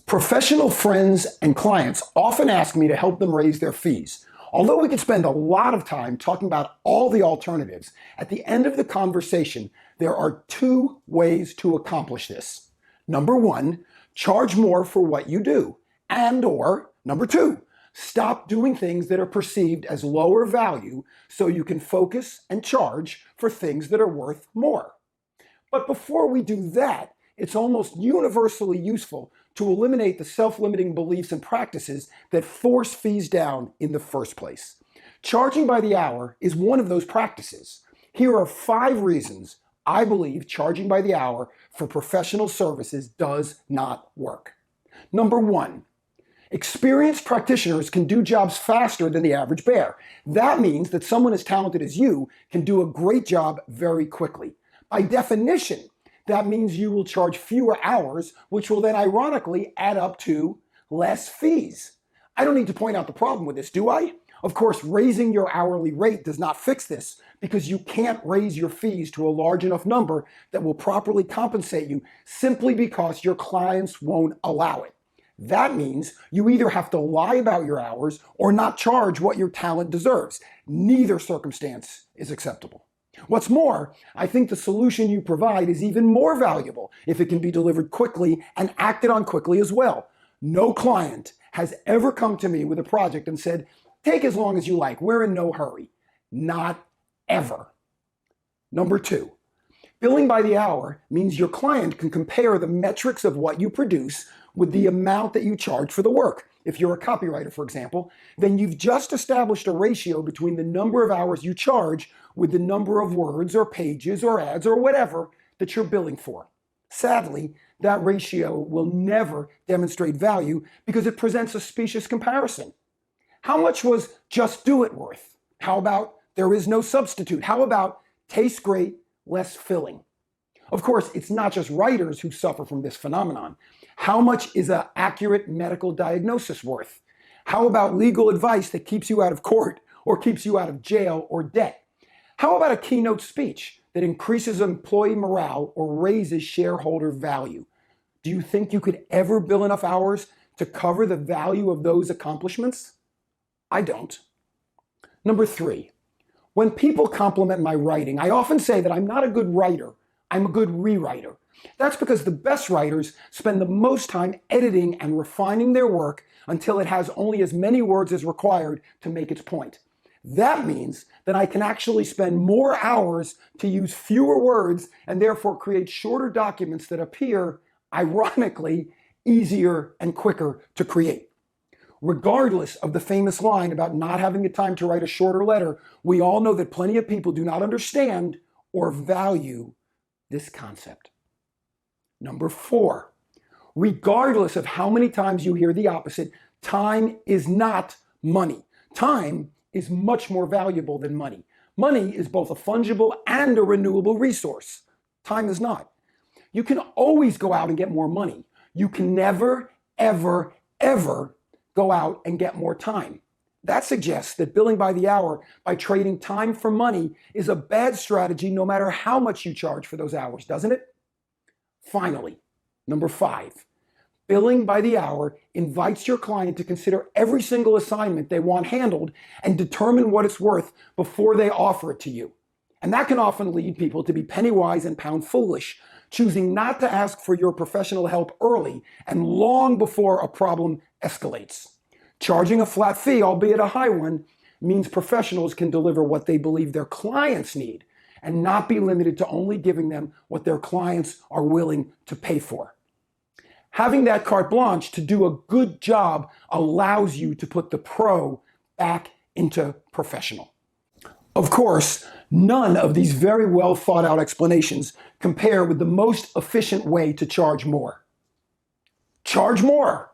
Professional friends and clients often ask me to help them raise their fees. Although we could spend a lot of time talking about all the alternatives, at the end of the conversation, there are two ways to accomplish this. Number one, charge more for what you do. Or number two, stop doing things that are perceived as lower value so you can focus and charge for things that are worth more. But before we do that, it's almost universally useful to eliminate the self-limiting beliefs and practices that force fees down in the first place. Charging by the hour is one of those practices. Here are 5 reasons I believe charging by the hour for professional services does not work. Number 1, experienced practitioners can do jobs faster than the average bear. That means that someone as talented as you can do a great job very quickly. By definition, that means you will charge fewer hours, which will then ironically add up to less fees. I don't need to point out the problem with this, do I? Of course, raising your hourly rate does not fix this because you can't raise your fees to a large enough number that will properly compensate you simply because your clients won't allow it. That means you either have to lie about your hours or not charge what your talent deserves. Neither circumstance is acceptable. What's more, I think the solution you provide is even more valuable if it can be delivered quickly and acted on quickly as well. No client has ever come to me with a project and said, "Take as long as you like, we're in no hurry." Not ever. Number 2, billing by the hour means your client can compare the metrics of what you produce with the amount that you charge for the work. If you're a copywriter, for example, then you've just established a ratio between the number of hours you charge with the number of words or pages or ads or whatever that you're billing for. Sadly, that ratio will never demonstrate value because it presents a specious comparison. How much was Just Do It worth? How about There Is No Substitute? How about Tastes Great, Less Filling? Of course, it's not just writers who suffer from this phenomenon. How much is an accurate medical diagnosis worth? How about legal advice that keeps you out of court or keeps you out of jail or debt? How about a keynote speech that increases employee morale or raises shareholder value? Do you think you could ever bill enough hours to cover the value of those accomplishments? I don't. Number 3, when people compliment my writing, I often say that I'm not a good writer, I'm a good rewriter. That's because the best writers spend the most time editing and refining their work until it has only as many words as required to make its point. That means that I can actually spend more hours to use fewer words and therefore create shorter documents that appear, ironically, easier and quicker to create. Regardless of the famous line about not having the time to write a shorter letter, we all know that plenty of people do not understand or value this concept. Number 4, regardless of how many times you hear the opposite, time is not money. Time is much more valuable than money. Money is both a fungible and a renewable resource. Time is not. You can always go out and get more money. You can never, ever, ever go out and get more time. That suggests that billing by the hour by trading time for money is a bad strategy no matter how much you charge for those hours, doesn't it? Finally, number 5, billing by the hour invites your client to consider every single assignment they want handled and determine what it's worth before they offer it to you. And that can often lead people to be penny wise and pound foolish, choosing not to ask for your professional help early and long before a problem escalates. Charging a flat fee, albeit a high one, means professionals can deliver what they believe their clients need and not be limited to only giving them what their clients are willing to pay for. Having that carte blanche to do a good job allows you to put the pro back into professional. Of course, none of these very well thought out explanations compare with the most efficient way to charge more. Charge more!